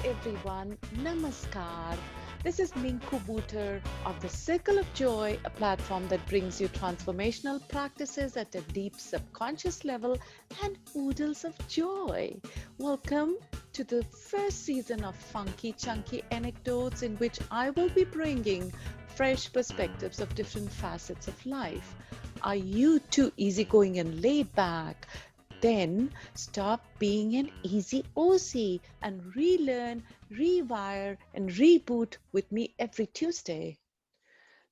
everyone. Namaskar. This is Minnku Buttar of the Circle of Joy, a platform that brings you transformational practices at a deep subconscious level and oodles of joy. Welcome to the first season of Funky Chunky Anecdotes, in which I will be bringing fresh perspectives of different facets of life. Are you too easygoing and laid back? Then stop being an easy OC and relearn, rewire, and reboot with me every Tuesday.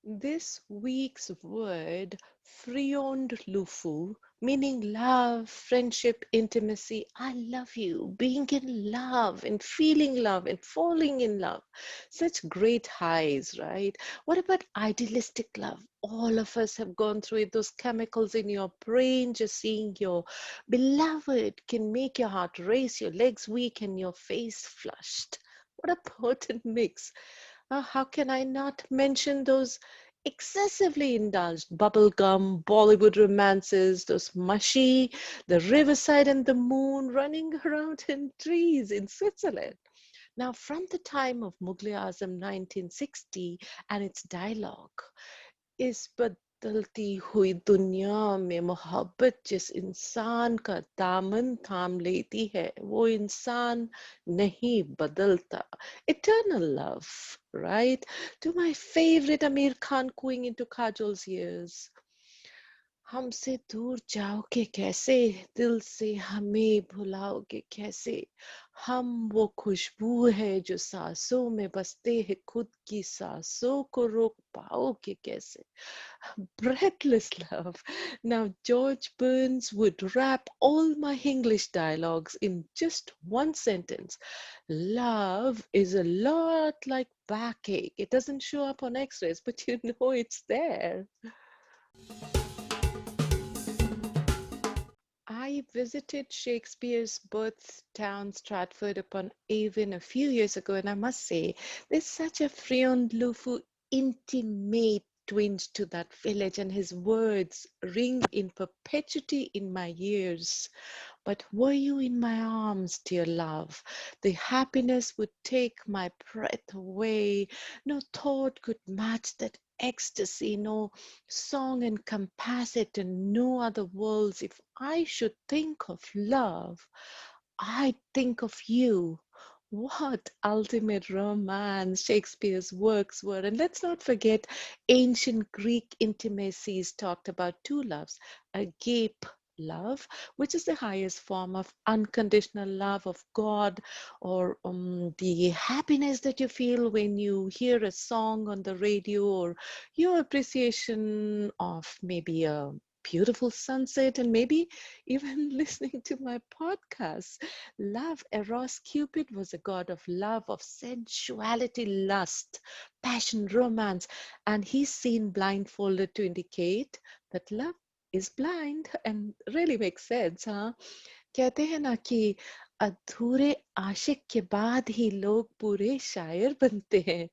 This week's word, FREONDLUFU, meaning love, friendship, intimacy. I love you, being in love and feeling love and falling in love. Such great highs, right? What about idealistic love? All of us have gone through it. Those chemicals in your brain, just seeing your beloved can make your heart race, your legs weak, and your face flushed. What a potent mix. How can I not mention those excessively indulged bubblegum, Bollywood romances, those mushy, the riverside and the moon running around in trees in Switzerland? Now, from the time of Mughal Azam 1960 and its dialogue, इस बदलती हुई दुनिया में मोहब्बत जिस इंसान का दामन थाम लेती है वो इंसान नहीं बदलता. Eternal love, right? To my favorite Amir Khan cooing into Kajol's ears. हमसे दूर जाओगे कैसे, दिल से हमें भुलाओगे कैसे, हम वो खुशबू है जो सांसों में बसते हैं, खुद की सांसों को रोक पाओगे कैसे. Breathless love. Now, George Burns would wrap all my English dialogues in just one sentence. Love is a lot like backache. It doesn't show up on x-rays, but you know it's there. I visited Shakespeare's birth town, Stratford upon Avon, a few years ago, and I must say, there's such a FREONDLUFU intimate twinge to that village, and his words ring in perpetuity in my ears. But were you in my arms, dear love, the happiness would take my breath away. No thought could match that ecstasy, no song encompass it, and no other worlds. If I should think of love, I think of you. What ultimate romance Shakespeare's works were. And let's not forget ancient Greek intimacies talked about two loves, agape love, which is the highest form of unconditional love of God, or the happiness that you feel when you hear a song on the radio, or your appreciation of maybe a beautiful sunset, and maybe even listening to my podcast. Love, Eros, Cupid was a god of love, of sensuality, lust, passion, romance, and he's seen blindfolded to indicate that love is blind, and really makes sense, huh? कहते हैं ना कि अधूरे आशिक के बाद ही लोग पूरे शायर बनते हैं.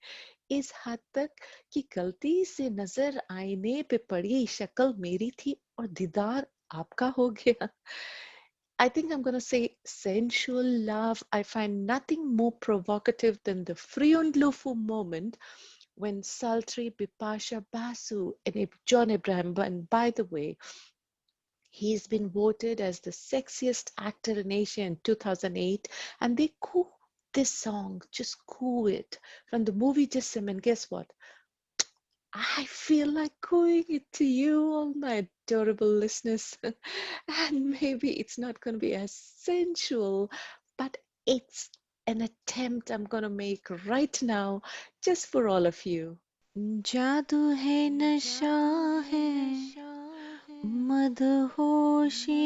इस हद तक कि गलती से नजर आईने पे पड़ी, शक्ल मेरी थी और दीदार आपका हो गया. I think I'm going to say sensual love. I find nothing more provocative than the Friundlufu moment when sultry Bipasha Basu and John Abraham, and by the way, he's been voted as the sexiest actor in Asia in 2008, and they coo this song, just coo it from the movie Jism, and guess what? I feel like cooing it to you, all my adorable listeners. And maybe it's not going to be as sensual, but it's an attempt I'm going to make right now just for all of you. जादू है नशा है मदहोशियाँ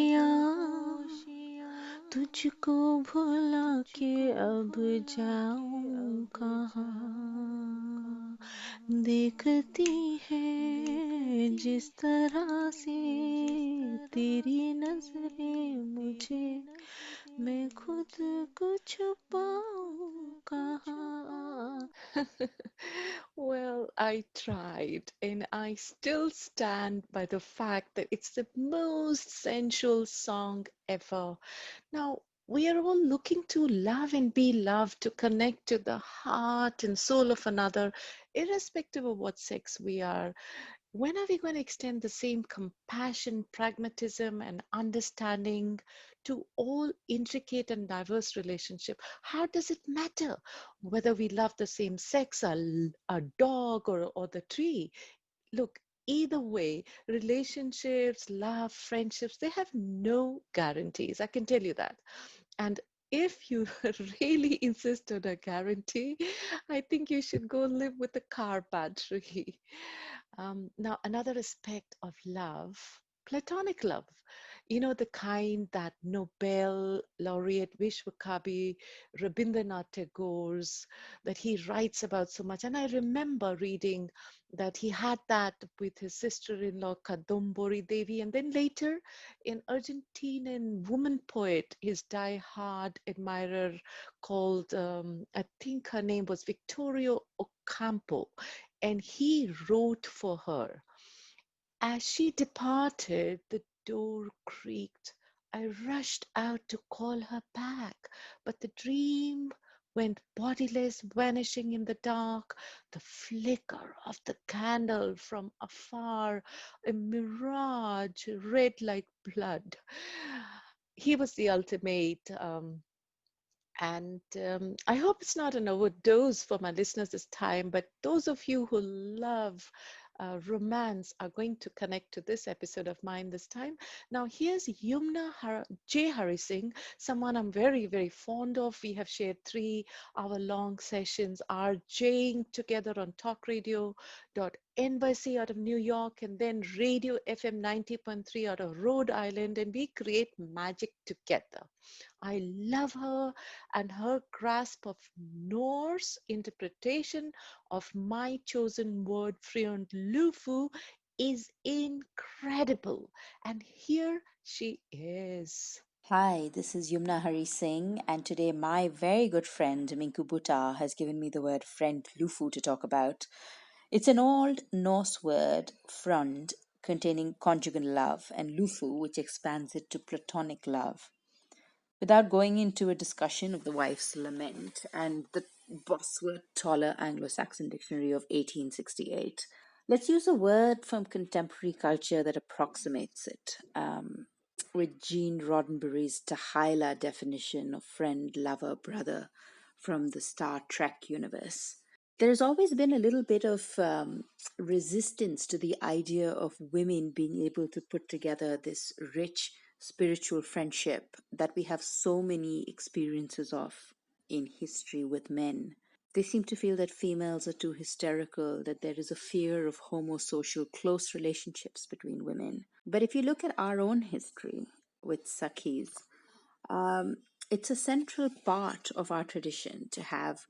तुझको भुला के अब जाऊं कहाँ देखती है जिस तरह से तेरी नजरें मुझे मैं खुद को छुपाऊं कहाँ. Well, I tried, and I still stand by the fact that it's the most sensual song ever. Now, We are all looking to love and be loved, to connect to the heart and soul of another, irrespective of what sex we are. When are we going to extend the same compassion, pragmatism, and understanding to all intricate and diverse relationships? How does it matter whether we love the same sex, a dog, or the tree? Look, either way, relationships, love, friendships, they have no guarantees. I can tell you that. And if you really insist on a guarantee, I think you should go live with a car battery. Now, another aspect of love, platonic love, the kind that Nobel laureate Vishwakavi Rabindranath Tagore's, that he writes about so much. And I remember reading that he had that with his sister-in-law Kadumbori Devi, and then later an Argentinian woman poet, his die-hard admirer called, I think her name was Victoria Ocampo, and he wrote for her. As she departed, the door creaked. I rushed out to call her back, but the dream went bodiless, vanishing in the dark, the flicker of the candle from afar, a mirage red like blood. He was the ultimate. And I hope it's not an overdose for my listeners this time, but those of you who love romance are going to connect to this episode of mine this time. Now, here's J. Hari Singh, someone I'm very, very fond of. We have shared 3-hour-long sessions, RJing together on Talk Radio NYC out of New York, and then Radio FM 90.3 out of Rhode Island, and we create magic together. I love her and her grasp of Norse interpretation of my chosen word, FREONDLUFU, is incredible. And here she is. Hi, this is Yumna Hari Singh, and today my very good friend Minnku Buttar has given me the word friend lufu to talk about. It's an old Norse word, frond, containing conjugal love, and lufu, which expands it to platonic love. Without going into a discussion of the wife's lament and the Bosworth Toller Anglo Saxon Dictionary of 1868, let's use a word from contemporary culture that approximates it, with Gene Roddenberry's Tahila definition of friend, lover, brother from the Star Trek universe. There's always been a little bit of resistance to the idea of women being able to put together this rich spiritual friendship that we have so many experiences of in history with men. They seem to feel that females are too hysterical, that there is a fear of homosocial close relationships between women. But if you look at our own history with Sakhis, um, it's a central part of our tradition to have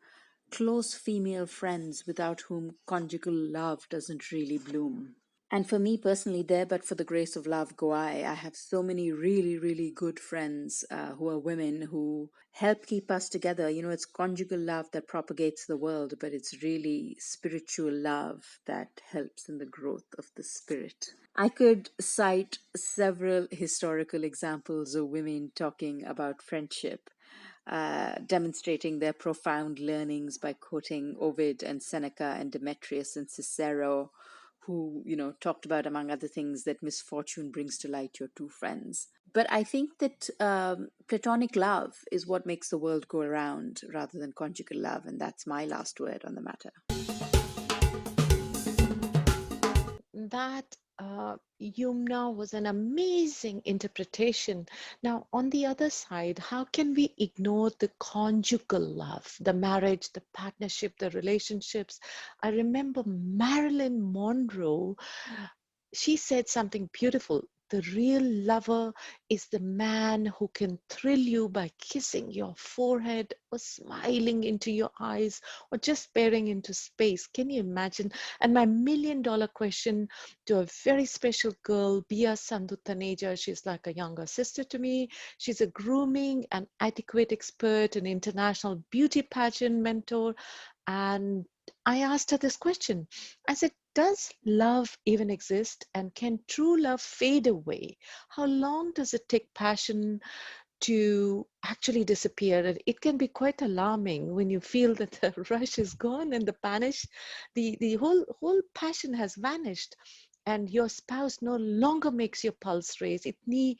close female friends without whom conjugal love doesn't really bloom. And for me personally, there but for the grace of love go I have so many really, really good friends who are women who help keep us together. You know, it's conjugal love that propagates the world, but it's really spiritual love that helps in the growth of the spirit. I could cite several historical examples of women talking about friendship, demonstrating their profound learnings by quoting Ovid and Seneca and Demetrius and Cicero, who, talked about, among other things, that misfortune brings to light your two friends. But I think that platonic love is what makes the world go around rather than conjugal love, and that's my last word on the matter. That Yumna was an amazing interpretation. Now, on the other side, how can we ignore the conjugal love, the marriage, the partnership, the relationships? I remember Marilyn Monroe, she said something beautiful. The real lover is the man who can thrill you by kissing your forehead or smiling into your eyes or just staring into space. Can you imagine? And my $1 million question to a very special girl, Bia Sandhu Taneja. She's like a younger sister to me. She's a grooming and etiquette expert, an international beauty pageant mentor. And I asked her this question. I said, does love even exist? And can true love fade away? How long does it take passion to actually disappear. And it can be quite alarming when you feel that the rush is gone and the whole passion has vanished, and your spouse no longer makes your pulse race. इतनी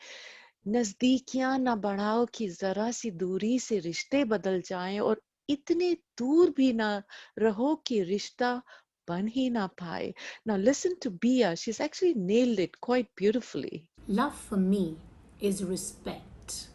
नजदीकियां ना बढ़ाओ कि जरा सी दूरी से रिश्ते बदल जाएं, और इतने दूर भी ना रहो कि रिश्ता बन ही ना पाए. Now listen to Bia. She's actually nailed it quite beautifully. Love for me is respect.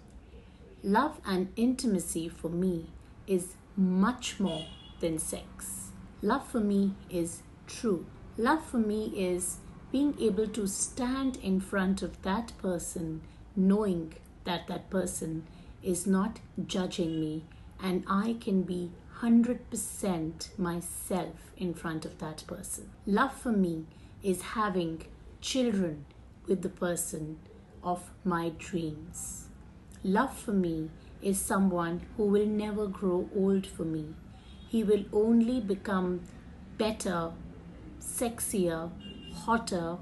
Love and intimacy for me is much more than sex. Love for me is true. Love for me is being able to stand in front of that person, knowing that that person is not judging me, and I can be 100% myself in front of that person. Love for me is having children with the person of my dreams. Love for me is someone who will never grow old for me. He will only become better, sexier, hotter,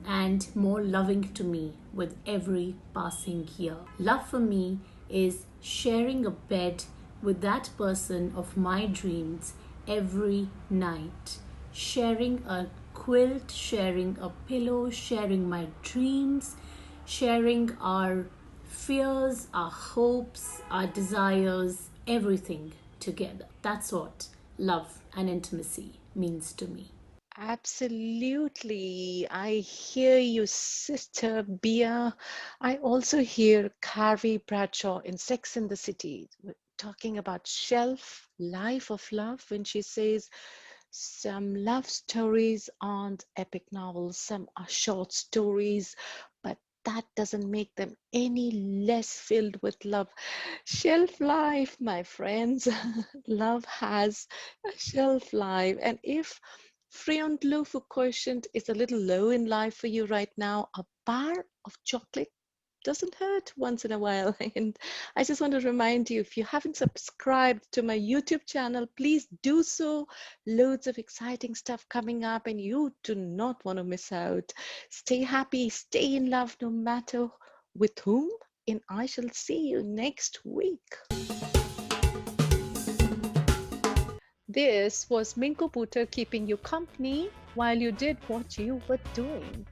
and more loving to me with every passing year. Love for me is sharing a bed with that person of my dreams every night, sharing a quilt, sharing a pillow, sharing my dreams, sharing our fears, our hopes, our desires, everything together. That's what love and intimacy means to me. Absolutely. I hear you, Sister Bia. I also hear Carrie Bradshaw in Sex and the City talking about shelf life of love when she says some love stories aren't epic novels, some are short stories, but that doesn't make them any less filled with love. Shelf life, my friends. Love has a shelf life. And if FREONDLUFU quotient is a little low in life for you right now, a bar of chocolate doesn't hurt once in a while. And I just want to remind you, if you haven't subscribed to my YouTube channel, please do so. Loads of exciting stuff coming up, and you do not want to miss out. Stay happy, stay in love, no matter with whom, and I shall see you next week. This was Minnku Buttar keeping you company while you did what you were doing.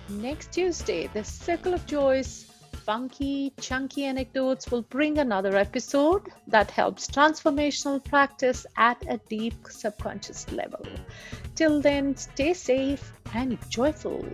Next Tuesday, the Circle of Joy's funky, chunky anecdotes will bring another episode that helps transformational practice at a deep subconscious level. Till then, stay safe and joyful.